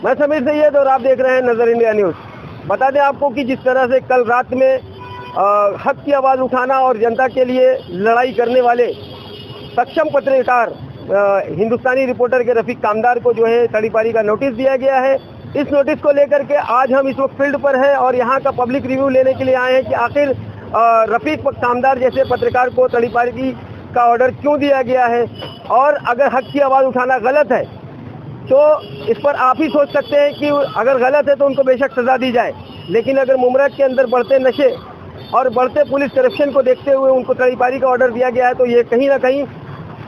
मैं समीर सैयद और आप देख रहे हैं नजर इंडिया न्यूज़। बता दें आपको कि जिस तरह से कल रात में हक की आवाज़ उठाना और जनता के लिए लड़ाई करने वाले सक्षम पत्रकार हिंदुस्तानी रिपोर्टर के रफीक कामदार को जो है तड़ीपारी का नोटिस दिया गया है। इस नोटिस को लेकर के आज हम इस वक्त फील्ड पर हैं और यहाँ का पब्लिक रिव्यू लेने के लिए आए हैं कि आखिर रफीक कामदार जैसे पत्रकार को तड़ीपारी का ऑर्डर क्यों दिया गया है, और अगर हक की आवाज़ उठाना गलत है तो इस पर आप ही सोच सकते हैं कि अगर गलत है तो उनको बेशक सज़ा दी जाए, लेकिन अगर मुमरा के अंदर बढ़ते नशे और बढ़ते पुलिस करप्शन को देखते हुए उनको तड़ीपारी का ऑर्डर दिया गया है तो ये कहीं ना कहीं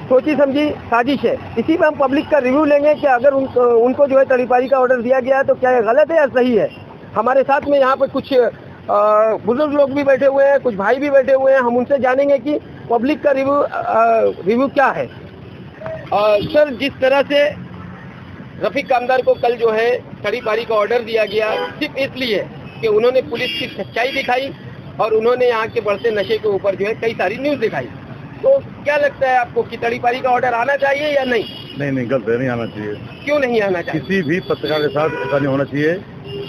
सोची समझी साजिश है। इसी पर हम पब्लिक का रिव्यू लेंगे कि अगर उनको जो है तड़ीपारी का ऑर्डर दिया गया है तो क्या ये गलत है या सही है। हमारे साथ में यहाँ पर कुछ बुजुर्ग लोग भी बैठे हुए हैं, कुछ भाई भी बैठे हुए हैं, हम उनसे जानेंगे कि पब्लिक का रिव्यू क्या है। सर, जिस तरह से रफीक कामदार को कल जो है तड़ीपारी का ऑर्डर दिया गया सिर्फ इसलिए कि उन्होंने पुलिस की सच्चाई दिखाई और उन्होंने यहाँ के बढ़ते नशे के ऊपर जो है कई सारी न्यूज़ दिखाई, तो क्या लगता है आपको कि तड़ीपारी का ऑर्डर आना चाहिए या नहीं? नहीं, गलत है, नहीं आना चाहिए। क्यों नहीं आना चाहिए? किसी भी पत्रकार के साथ ऐसा नहीं होना चाहिए,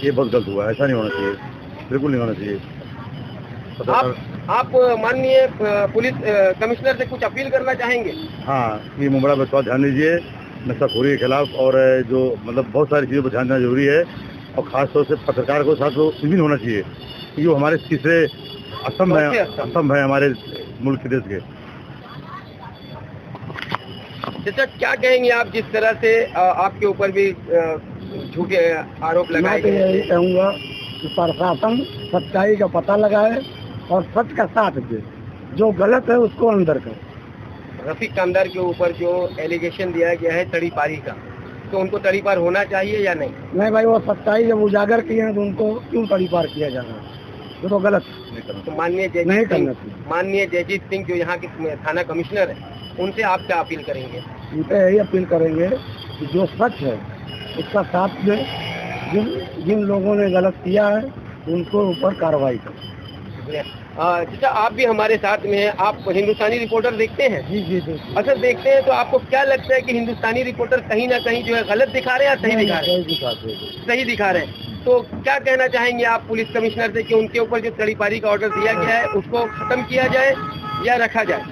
ये बहुत गलत हुआ, ऐसा नहीं होना चाहिए, बिल्कुल नहीं होना चाहिए। आप माननीय पुलिस कमिश्नर से कुछ अपील करना चाहेंगे? हाँ, ये मुमरा पर थोड़ा ध्यान दीजिए, नशाखोरी के खिलाफ, और जो मतलब बहुत सारी चीज़ों पर ध्यान देना जरूरी है, और खासतौर से पत्रकार को साथ तो विभिन्न होना चाहिए क्योंकि वो हमारे तीसरे स्तंभ है हमारे मुल्क के देश के। जैसा क्या कहेंगे आप, जिस तरह से आपके ऊपर भी झूठे आरोप लगाए गए? मैं यही कहूँगा कि प्रशासन सच्चाई का पता लगाए और सच का साथ दे, जो गलत है उसको अंदर करे। रफीक कामदार के ऊपर जो एलिगेशन दिया गया है तड़ीपारी का, तो उनको तड़ीपार होना चाहिए या नहीं? नहीं भाई, वो सच्चाई जब उजागर किए हैं तो उनको क्यों तड़ीपार किया जा रहा है, ये तो गलत तो माननीय जयजीत सिंह जो यहाँ के थाना कमिश्नर है, उनसे आप क्या अपील करेंगे? उनसे यही अपील करेंगे कि जो सच है उसका साथ दे, जिन लोगों ने गलत किया है उनको ऊपर कार्रवाई करें। चाचा, आप भी हमारे साथ में हैं, आप हिंदुस्तानी रिपोर्टर देखते हैं? जी। अगर देखते हैं तो आपको क्या लगता है कि हिंदुस्तानी रिपोर्टर कहीं ना कहीं जो है गलत दिखा रहे हैं या सही दिखा रहे हैं? सही दिखा रहे हैं। तो क्या कहना चाहेंगे आप पुलिस कमिश्नर से कि उनके ऊपर जो तड़ीपारी का ऑर्डर दिया गया है उसको खत्म किया जाए या रखा जाए?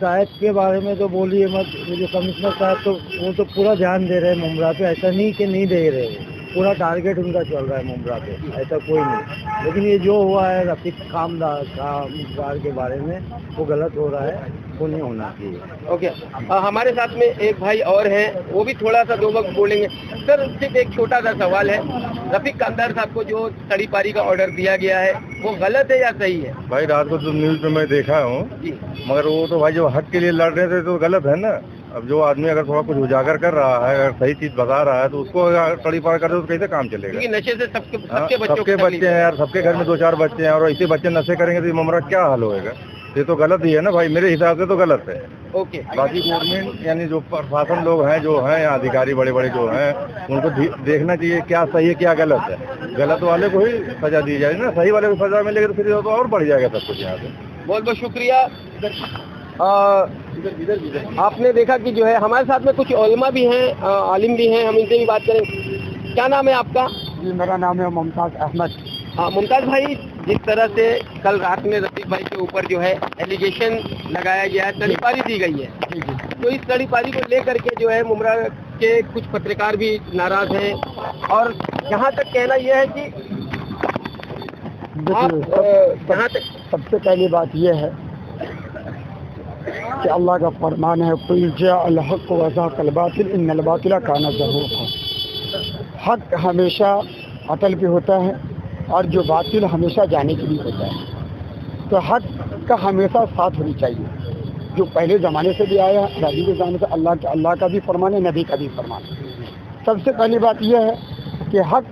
साहब के बारे में तो बोलिए मत, मुझे कमिश्नर साहब तो वो तो पूरा ध्यान दे रहे हैं मुमरा पे, ऐसा नहीं कि नहीं दे रहे हैं, पूरा टारगेट उनका चल रहा है मुमरा पे, ऐसा कोई नहीं। लेकिन ये जो हुआ है रफीक कामदार के बारे में वो गलत हो रहा है, वो नहीं होना चाहिए। ओके, हमारे साथ में एक भाई और हैं, वो भी थोड़ा सा दो वक्त बोलेंगे। सर, सिर्फ एक छोटा सा सवाल है, रफीक कामदार साहब को जो तड़ीपारी का ऑर्डर दिया गया है वो गलत है या सही है? भाई, रात को तो न्यूज़ में मैं देखा हूँ, मगर वो तो भाई जो हक के लिए लड़ रहे थे तो गलत है ना। अब जो आदमी अगर थोड़ा कुछ उजागर कर रहा है, अगर सही चीज बता रहा है तो उसको तड़ीपार कर दे तो कैसे काम चलेगा? क्योंकि नशे से सबके बच्चे हैं यार, सबके घर में 2-4 बच्चे हैं, और ऐसे बच्चे नशे करेंगे तो मुमरा क्या हाल होएगा? ये तो गलत ही है ना भाई, मेरे हिसाब से तो गलत है। ओके, बाकी गवर्नमेंट यानी जो प्रशासन लोग हैं, जो हैं अधिकारी बड़े बड़े जो हैं, उनको देखना चाहिए क्या सही है क्या गलत है। गलत वाले को ही सजा दी जाए ना, सही वाले को सजा मिलेगी तो फिर तो और बढ़ जाएगा सब कुछ यहाँ से। बहुत बहुत शुक्रिया। आपने देखा कि जो है हमारे साथ में कुछ उलमा भी हैं, आलिम भी हैं, हम इनसे भी बात करें। क्या नाम है आपका? जी, मेरा नाम है मुमताज़ अहमद। हाँ मुमताज़ भाई, जिस तरह से कल रात में रफीक भाई के ऊपर जो है एलिगेशन लगाया गया है, तड़ीपारी दी गई है, तो इस तड़ीपारी को लेकर के जो है मुमरा के कुछ पत्रकार भी नाराज हैं, और यहाँ तक कहना यह है कि जहाँ तक सबसे पहली बात यह है कि अल्लाह का फरमान है, कुल जाअल हक़ व ज़हक़ल बातिल इन्नल बातिल काना ज़हूक़ा। हक हमेशा अटल पे होता है और जो बातिल हमेशा जाने के लिए होता है। तो हक का हमेशा साथ होनी चाहिए, जो पहले ज़माने से भी आया, नबी के ज़माने से अल्लाह का भी फरमान है, नबी का भी फरमान है। सबसे पहली बात यह है कि हक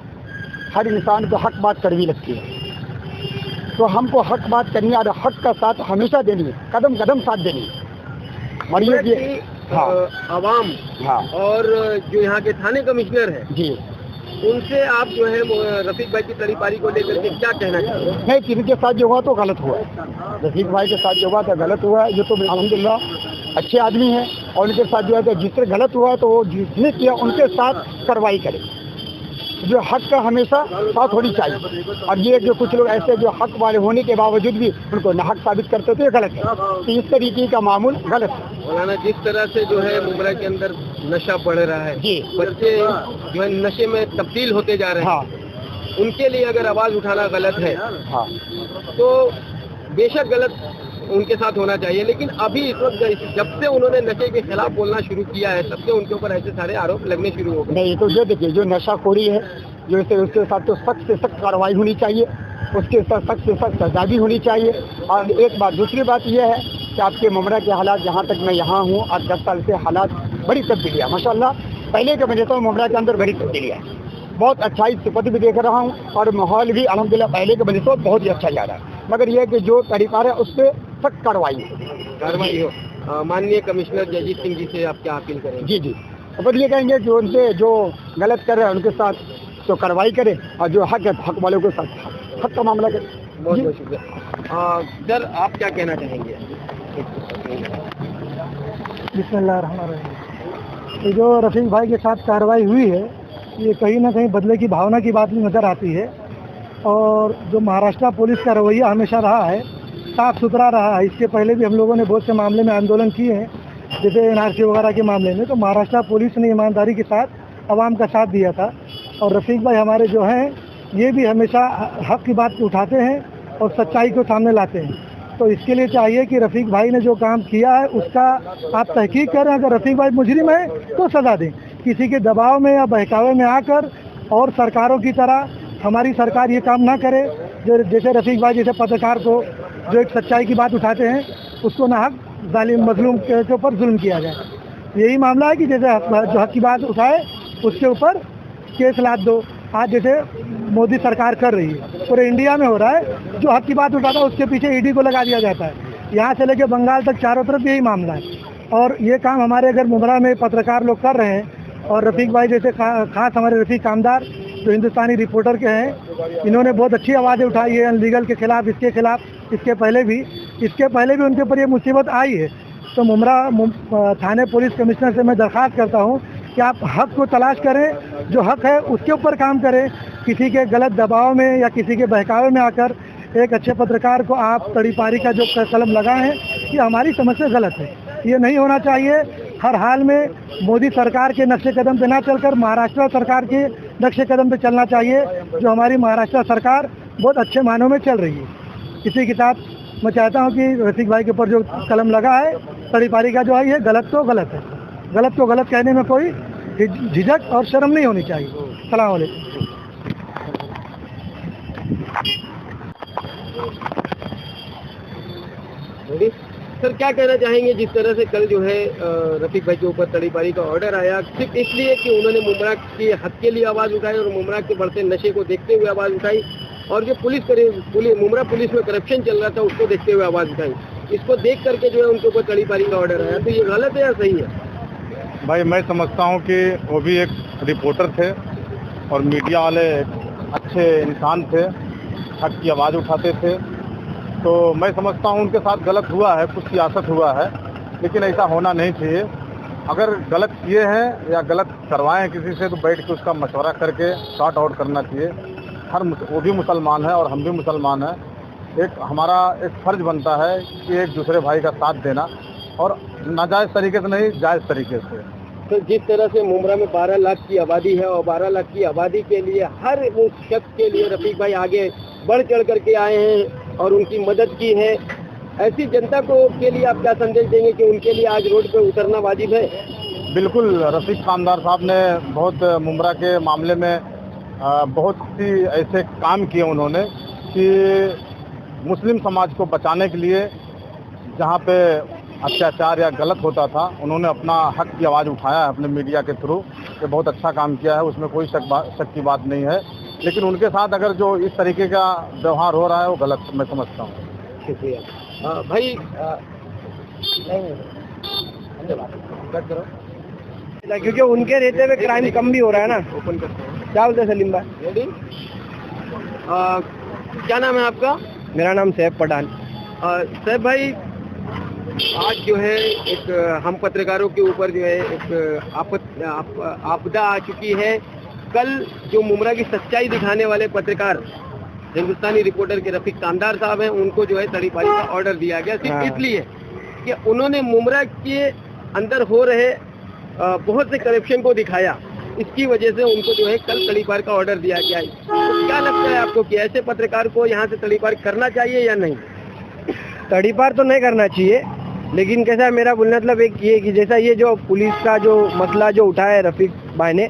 हर इंसान को हक बात कड़वी लगती है, तो हमको हक बात करनी है और हक का साथ हमेशा देनी है, कदम कदम साथ देनी है। मरिए आवाम और जो यहाँ के थाने कमिश्नर हैं जी, उनसे आप जो है रफीक भाई की तड़ीपारी को लेकर के क्या कहना चाहिए? नहीं, जिनके साथ जो हुआ तो गलत हुआ, रफीक भाई के साथ जो हुआ तो गलत हुआ। ये तो अल्हम्दुलिल्लाह अच्छे आदमी हैं, और उनके साथ जो है तो जिससे गलत हुआ तो वो जिसने किया उनके साथ कार्रवाई करे। जो हक का हमेशा बात होनी चाहिए। और ये जो कुछ लोग ऐसे जो हक वाले होने के बावजूद भी उनको नाहक साबित करते थे, ये गलत है। तो इस तरीके का मामूल गलत है। मौलाना, जिस तरह से जो है मुमरा के अंदर नशा बढ़ रहा है, बच्चे जो है नशे में तब्दील होते जा रहे हैं, उनके लिए अगर आवाज उठाना गलत है तो बेशक गलत उनके साथ होना चाहिए, लेकिन अभी इस वक्त जब से उन्होंने नशे के खिलाफ बोलना शुरू किया है, तब से उनके ऊपर ऐसे सारे आरोप लगने शुरू हो गए। नहीं, तो जो देखिए, जो नशाखोरी है, जो उसके साथ तो सख्त से सख्त कार्रवाई होनी चाहिए, उसके साथ सख्त से सख्त सजा भी होनी चाहिए। और एक बात, दूसरी बात यह है कि आपके मुमरा के हालात, जहाँ तक मैं यहाँ हूँ, आज 10 साल से हालात बड़ी तब्दीली है माशाल्लाह। पहले के वजह से मुमरा के अंदर बड़ी तब्दीली है, बहुत अच्छा सिफत भी देख रहा हूँ, और माहौल भी अल्हम्दुलिल्लाह पहले के वजह से बहुत ही अच्छा जा रहा है। मगर यह कि जो तरीका है उस पर सख्त कार्रवाई हो। माननीय कमिश्नर जयजीत सिंह जी से आप क्या अपील करेंगे? जी, और ये कहेंगे कि उनसे जो गलत कर रहे हैं उनके साथ तो कार्रवाई करें, और जो हक है हक वालों के साथ हक का मामला करें। बहुत बहुत शुक्रिया। सर, आप क्या कहना चाहेंगे? बिस्मिल्लाहिर्रहमानिर्रहीम। जो रफीक भाई के साथ कार्रवाई हुई है, ये कहीं ना कहीं बदले की भावना की बात भी नज़र आती है। और जो महाराष्ट्र पुलिस का रवैया हमेशा रहा है, साफ सुथरा रहा है। इसके पहले भी हम लोगों ने बहुत से मामले में आंदोलन किए हैं, जैसे NRC वगैरह के मामले में, तो महाराष्ट्र पुलिस ने ईमानदारी के साथ आवाम का साथ दिया था। और रफीक भाई हमारे जो हैं, ये भी हमेशा हक की बात उठाते हैं और सच्चाई को सामने लाते हैं। तो इसके लिए चाहिए कि रफीक भाई ने जो काम किया है उसका आप तहकीक करें। अगर रफीक भाई मुजरिम है तो सज़ा दें, किसी के दबाव में या बहकावे में आकर। और सरकारों की तरह हमारी सरकार ये काम ना करे, जो जैसे रफीक भाई जैसे पत्रकार को जो एक सच्चाई की बात उठाते हैं, उसको ना हक जालिम मजलूम के ऊपर जुल्म किया जाए। यही मामला है कि जैसे जो हक की बात उठाए उसके ऊपर केस लाद दो। आज जैसे मोदी सरकार कर रही है, पूरे इंडिया में हो रहा है, जो हक की बात उठाता है उसके पीछे ED को लगा दिया जाता है। यहाँ से लेकर बंगाल तक चारों तरफ यही मामला है। और ये काम हमारे अगर मुमरा में पत्रकार लोग कर रहे हैं, और रफीक भाई जैसे खास हमारे रफीक कामदार जो हिंदुस्तानी रिपोर्टर के हैं, इन्होंने बहुत अच्छी आवाज़ें उठाई है अनलीगल के खिलाफ, इसके खिलाफ, इसके पहले भी उनके ऊपर ये मुसीबत आई है। तो मुमरा थाने पुलिस कमिश्नर से मैं दरख्वास्त करता हूँ कि आप हक को तलाश करें, जो हक है उसके ऊपर काम करें। किसी के गलत दबाव में या किसी के बहकावे में आकर एक अच्छे पत्रकार को आप तड़ीपारी का जो कलम लगाए हैं, ये हमारी समझ से गलत है। ये नहीं होना चाहिए। हर हाल में मोदी सरकार के नक्शे कदम पे ना चलकर महाराष्ट्र सरकार के नक्शे कदम पे चलना चाहिए, जो हमारी महाराष्ट्र सरकार बहुत अच्छे मानों में चल रही है। इसी के साथ मैं चाहता हूँ कि रफीक भाई के ऊपर जो कलम लगा है तड़ीपारी का, जो है ये गलत तो गलत है। गलत को गलत कहने में कोई झिझक और शर्म नहीं होनी चाहिए। सलाम अलैकुम। सर, क्या कहना चाहेंगे जिस तरह से कल जो है रफीक भाई के ऊपर तड़ीपारी का ऑर्डर आया, सिर्फ इसलिए कि उन्होंने मुमरा के हक के लिए आवाज़ उठाई और मुमरा के बढ़ते नशे को देखते हुए आवाज़ उठाई, और जो मुमरा पुलिस में करप्शन चल रहा था उसको देखते हुए आवाज़ उठाई, इसको देख करके जो है उनके ऊपर तड़ीपारी का ऑर्डर आया, तो ये गलत है या सही है? भाई, मैं समझता हूँ कि वो भी एक रिपोर्टर थे और मीडिया वाले अच्छे इंसान थे, हक की आवाज़ उठाते थे। तो मैं समझता हूँ उनके साथ गलत हुआ है, कुछ सियासत हुआ है, लेकिन ऐसा होना नहीं चाहिए। अगर गलत किए हैं या गलत करवाए हैं किसी से, तो बैठ के उसका मशवरा करके सॉर्ट आउट करना चाहिए। वो भी मुसलमान है और हम भी मुसलमान हैं। हमारा एक फ़र्ज़ बनता है कि एक दूसरे भाई का साथ देना, और नाजायज़ तरीके से नहीं, जायज़ तरीके से। तो जिस तरह से मुमरा में 12 लाख की आबादी है, और 12 लाख की आबादी के लिए हर उस शख्स के लिए रफीक भाई आगे बढ़ चढ़ करके आए हैं और उनकी मदद की है, ऐसी जनता को के लिए आप क्या संदेश देंगे कि उनके लिए आज रोड पे उतरना वाजिब है? बिल्कुल, रफीक कामदार साहब ने बहुत मुमरा के मामले में बहुत सी ऐसे काम किए उन्होंने कि मुस्लिम समाज को बचाने के लिए जहाँ पे अत्याचार या गलत होता था, उन्होंने अपना हक की आवाज़ उठाया है अपने मीडिया के थ्रू। ये बहुत अच्छा काम किया है, उसमें कोई शक की बात नहीं है। लेकिन उनके साथ अगर जो इस तरीके का व्यवहार हो रहा है वो गलत मैं समझता हूँ। शुक्रिया भाई। क्योंकि उनके रहते हुए क्राइम कम भी हो रहा है ना। ओपन करते हैं, क्या बोलते हैं सलीम भाई? रेडी? क्या नाम है आपका? मेरा नाम सैफ पठान। सैफ भाई, आज जो है एक हम पत्रकारों के ऊपर जो है एक आपदा आ चुकी है, कल जो मुमरा की सच्चाई दिखाने वाले पत्रकार हिंदुस्तानी रिपोर्टर के रफीक तामदार साहब हैं, उनको जो है तड़ीपारी का ऑर्डर दिया गया सिर्फ इसलिए कि उन्होंने मुमरा के अंदर हो रहे बहुत से करप्शन को दिखाया। इसकी वजह से उनको जो है कल तड़ीपार का ऑर्डर दिया गया है। तो क्या लगता है आपको कि ऐसे पत्रकार को यहाँ से तड़ीपार करना चाहिए या नहीं? तड़ीपार तो नहीं करना चाहिए, लेकिन कैसा है, मेरा बोलने मतलब एक ये कि जैसा ये जो पुलिस का जो मसला जो उठाया है रफीक भाई ने,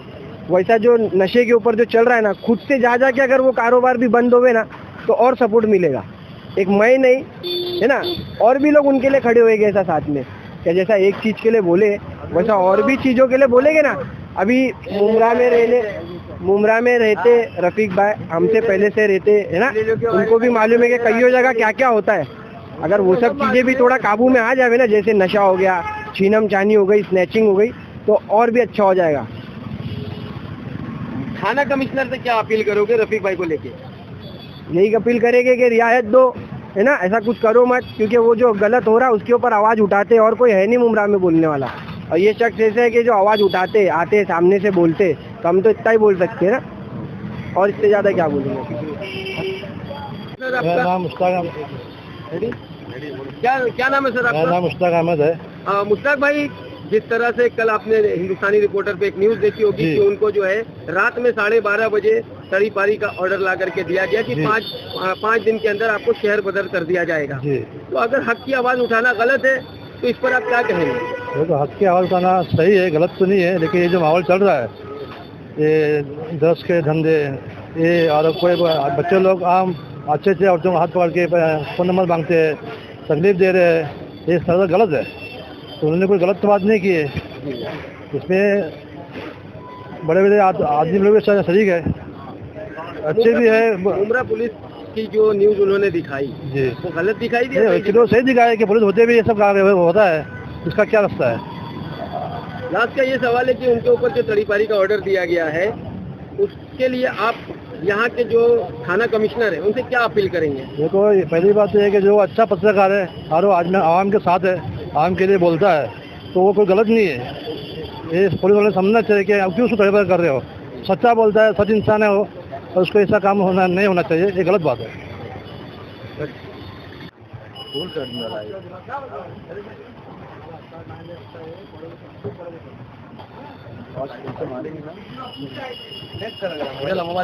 वैसा जो नशे के ऊपर जो चल रहा है ना, खुद से जा के अगर वो कारोबार भी बंद होवे ना तो और सपोर्ट मिलेगा। एक मैं नहीं है ना, और भी लोग उनके लिए खड़े होएंगे ऐसा साथ में। क्या जैसा एक चीज़ के लिए बोले वैसा और भी चीज़ों के लिए बोलेंगे ना। अभी मुमरा में रहते रफीक भाई हमसे पहले से रहते है ना, उनको भी मालूम है कि कई जगह क्या क्या होता है। अगर वो सब चीज़ें भी थोड़ा काबू में आ जावे ना, जैसे नशा हो गया, छीनम चानी हो गई, स्नैचिंग हो गई, तो और भी अच्छा हो जाएगा। थाना कमिश्नर से क्या अपील करोगे रफीक भाई को लेके? यही अपील करेंगे कि रियायत दो, है ना, ऐसा कुछ करो मत, क्योंकि वो जो गलत हो रहा है उसके ऊपर आवाज़ उठाते और कोई है नहीं मुमरा में बोलने वाला। और ये शख्स ऐसे है कि जो आवाज़ उठाते आते सामने से बोलते, तो हम तो इतना ही बोल सकते हैं ना, और इससे ज़्यादा क्या बोलेंगे। मेरा नाम मुश्ताक क्या नाम है सर आपका? मेरा नाम मुश्ताक अहमद है। मुश्ताक भाई, जिस तरह से कल आपने हिंदुस्तानी रिपोर्टर पे एक न्यूज देखी होगी कि उनको जो है रात में 12:30 बजे तड़ीपारी का ऑर्डर ला करके दिया गया कि 5 दिन के अंदर आपको शहर बदल कर दिया जाएगा। तो अगर हक की आवाज़ उठाना गलत है तो इस पर आप क्या कहेंगे? तो हक की आवाज़ उठाना सही है, गलत तो नहीं है, लेकिन ये जो माहौल चल रहा है, ये ड्रग्स के धंधे, ये और कोई बच्चे लोग आम अच्छे से औरतों को हाथ पकड़ के फ़ोन नंबर मांगते हैं, तकलीफ दे रहे हैं, ये सब गलत है। तो उन्होंने कोई गलत बात नहीं की है, इसमें बड़े बड़े आदमी लोग शरीक है, अच्छे भी है। मुमरा पुलिस की जो न्यूज उन्होंने दिखाई जी, वो गलत दिखाई दी? तो सही दिखाया कि पुलिस होते भी ये सब होता है, इसका क्या रास्ता है? लास्ट का ये सवाल है कि उनके ऊपर जो तड़ीपारी का ऑर्डर दिया गया है, उसके लिए आप यहाँ के जो थाना कमिश्नर है उनसे क्या अपील करेंगे? देखो, पहली बात तो है कि जो अच्छा पत्रकार है और वो आज में आवाम के साथ है, आवाम के लिए बोलता है, तो वो कोई गलत नहीं है। ये पुलिस वाले समझना चाहिए कि आप क्यों उसको तड़ीपार कर रहे हो। सच्चा बोलता है, सच इंसान है वो, और उसको ऐसा काम नहीं होना चाहिए, ये गलत बात है।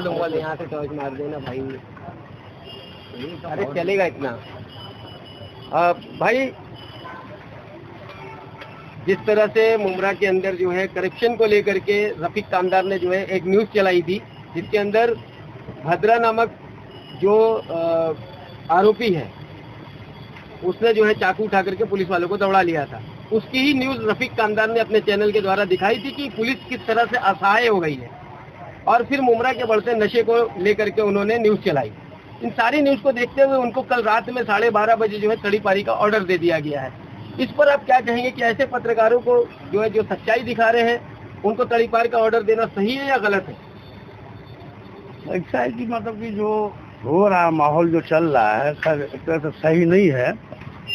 मोबाइल यहाँ से टॉर्च मार देना भाई, अरे चलेगा इतना। भाई, जिस तरह से मुमरा के अंदर जो है करप्शन को लेकर के रफीक तामदार ने जो है एक न्यूज़ चलाई थी, जिसके अंदर भद्रा नामक जो आरोपी है उसने जो है चाकू उठा करके पुलिस वालों को दौड़ा लिया था। उसकी ही न्यूज़ रफीक तामदार ने अपने चैनल के द्वारा दिखाई थी कि पुलिस किस तरह से असहाय हो गई है, और फिर मुमरा के बढ़ते नशे को लेकर के उन्होंने न्यूज़ चलाई। इन सारी न्यूज़ को देखते हुए उनको कल रात में 12:30 बजे जो है तड़ीपारी का ऑर्डर दे दिया गया है। इस पर आप क्या कहेंगे कि ऐसे पत्रकारों को जो है जो सच्चाई दिखा रहे हैं उनको तड़ीपार का ऑर्डर देना सही है या गलत है? ऐसा है कि मतलब कि जो हो रहा माहौल जो चल रहा है एक तरह से सही नहीं है,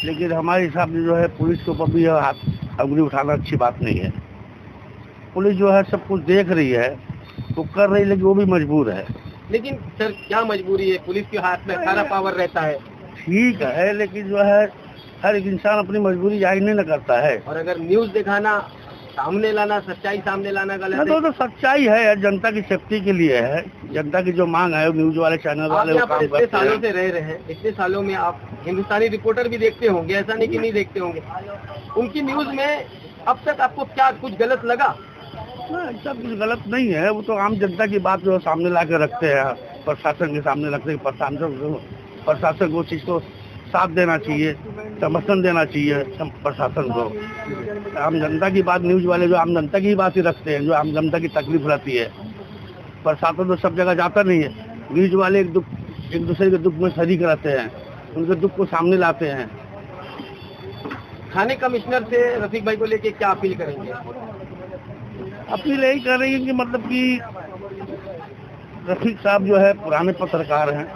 लेकिन हमारे हिसाब से जो है पुलिस के ऊपर भी हाथ अंगुली उठाना अच्छी बात नहीं है। पुलिस जो है सब कुछ देख रही है तो कर रही है, लेकिन वो भी मजबूर है। लेकिन सर क्या मजबूरी है, पुलिस के हाथ में सारा पावर रहता है। ठीक है, लेकिन जो है हर एक इंसान अपनी मजबूरी जाहिर नहीं न करता है। और अगर न्यूज़ दिखाना, सामने लाना, सच्चाई सामने लाना गलत है। तो सच्चाई है, जनता की सेफ्टी के लिए है, जनता की जो मांग है न्यूज वाले चैनल वाले वो काम करते हैं। इतने सालों से रह रहे हैं, इतने सालों में आप हिंदुस्तानी रिपोर्टर भी देखते होंगे, ऐसा नहीं कि नहीं देखते होंगे। उनकी न्यूज़ में अब तक आपको क्या कुछ गलत लगा? ऐसा कुछ गलत नहीं है, वो तो आम जनता की बात जो सामने ला के रखते हैं, प्रशासन के सामने रखते हैं। प्रशासन को चीज़ को साथ देना चाहिए, समर्थन देना चाहिए प्रशासन को। आम जनता की बात न्यूज़ वाले जो आम जनता की बात ही रखते हैं, जो आम जनता की तकलीफ रहती है। प्रशासन तो सब जगह जाता नहीं है, न्यूज़ वाले एक दूसरे के दुख में शरीक रहते हैं, उनके दुख को सामने लाते हैं। थाने कमिश्नर से रफीक भाई को लेके क्या अपील करेंगे? अपील यही कर रही है कि मतलब कि रफीक साहब जो है पुराने पत्रकार हैं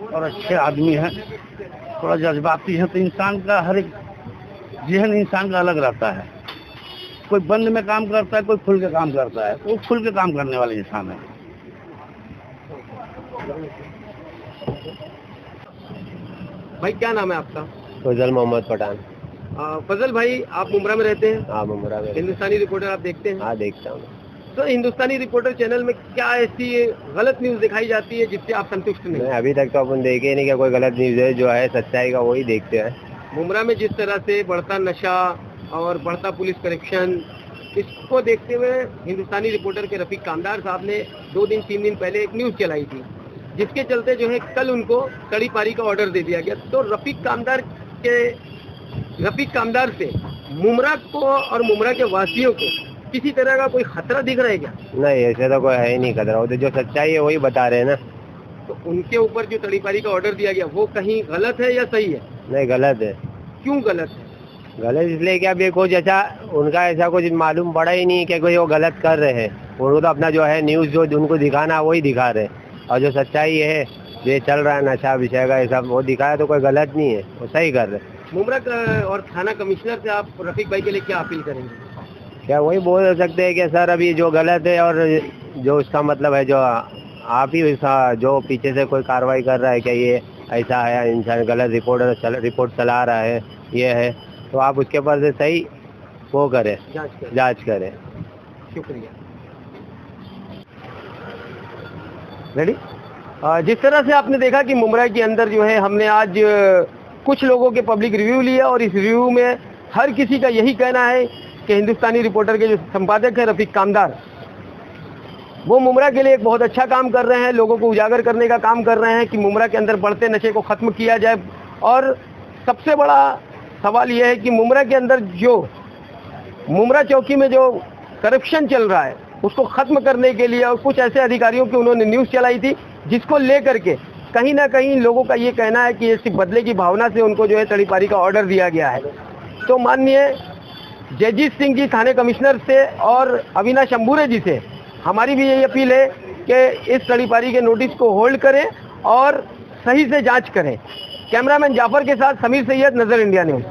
और अच्छे आदमी हैं, थोड़ा जज्बाती हैं, तो इंसान का हर एक जहन इंसान का अलग रहता है। कोई बंद में काम करता है, कोई खुल के काम करता है। वो खुल के काम करने वाले इंसान है। भाई क्या नाम है आपका? फजल मोहम्मद पठान। फजल भाई, आप मुंब्रा में रहते हैं? हाँ, मुंब्रा में। हिंदुस्तानी रिपोर्टर आप देखते हैं? हाँ, देखता हूँ। तो हिंदुस्तानी रिपोर्टर चैनल में क्या ऐसी गलत न्यूज दिखाई जाती है जिससे आप संतुष्ट नहीं? अभी तक तो अपन देखे ही नहीं कि कोई गलत न्यूज है। जो है सच्चाई का वही देखते हैं। मुंब्रा में जिस तरह से बढ़ता नशा और बढ़ता पुलिस करप्शन, इसको देखते हुए हिंदुस्तानी रिपोर्टर के रफीक कामदार साहब ने 2 दिन 3 दिन पहले एक न्यूज चलाई थी, जिसके चलते जो है कल उनको कड़ी पारी का ऑर्डर दे दिया गया। तो रफीक कामदार से मुंब्रा को और मुंब्रा के वासियों को किसी तरह का कोई खतरा दिख रहा है क्या? नहीं, ऐसे तो कोई है ही नहीं खतरा। तो जो सच्चाई है वही बता रहे हैं ना। तो उनके ऊपर जो तड़ीपारी का ऑर्डर दिया गया वो कहीं गलत है या सही है? नहीं, गलत है। क्यों गलत है? गलत इसलिए कि अभी कुछ ऐसा उनका ऐसा कुछ मालूम पड़ा ही नहीं कि कोई वो गलत कर रहे हैं। उनको तो अपना जो है न्यूज़ जो उनको दिखाना वही दिखा रहे हैं, और जो सच्चाई है जो चल रहा है नशा विषय का ये सब वो दिखाया तो कोई गलत नहीं है, वो सही कर रहे हैं। मुंब्रा और थाना कमिश्नर से आप रफीक भाई के लिए क्या अपील करेंगे? क्या वही बोल सकते हैं कि सर अभी जो गलत है और जो उसका मतलब है जो आप ही जो पीछे से कोई कार्रवाई कर रहा है कि ये ऐसा है, इंसान गलत रिपोर्ट चला रहा है, ये है, तो आप उसके ऊपर से सही वो करें, जांच करें। शुक्रिया। रेडी? जिस तरह से आपने देखा कि मुंब्रा के अंदर जो है हमने आज कुछ लोगों के पब्लिक रिव्यू लिया, और इस रिव्यू में हर किसी का यही कहना है कि हिंदुस्तानी रिपोर्टर के जो संपादक है रफीक कामदार, वो मुंब्रा के लिए एक बहुत अच्छा काम कर रहे हैं, लोगों को उजागर करने का काम कर रहे हैं कि मुंब्रा के अंदर बढ़ते नशे को ख़त्म किया जाए। और सबसे बड़ा सवाल यह है कि मुंब्रा के अंदर जो मुंब्रा चौकी में जो करप्शन चल रहा है उसको ख़त्म करने के लिए और कुछ ऐसे अधिकारियों की उन्होंने न्यूज़ चलाई थी, जिसको लेकर के कहीं ना कहीं लोगों का ये कहना है कि ये सिर्फ बदले की भावना से उनको जो है तड़ीपारी का ऑर्डर दिया गया है। तो माननीय जयजीत सिंह जी थाने कमिश्नर से और अविनाश अंबुरे जी से हमारी भी यही अपील है कि इस तड़ीपारी के नोटिस को होल्ड करें और सही से जांच करें। कैमरामैन जाफर के साथ समीर सैयद, नजर इंडिया न्यूज़।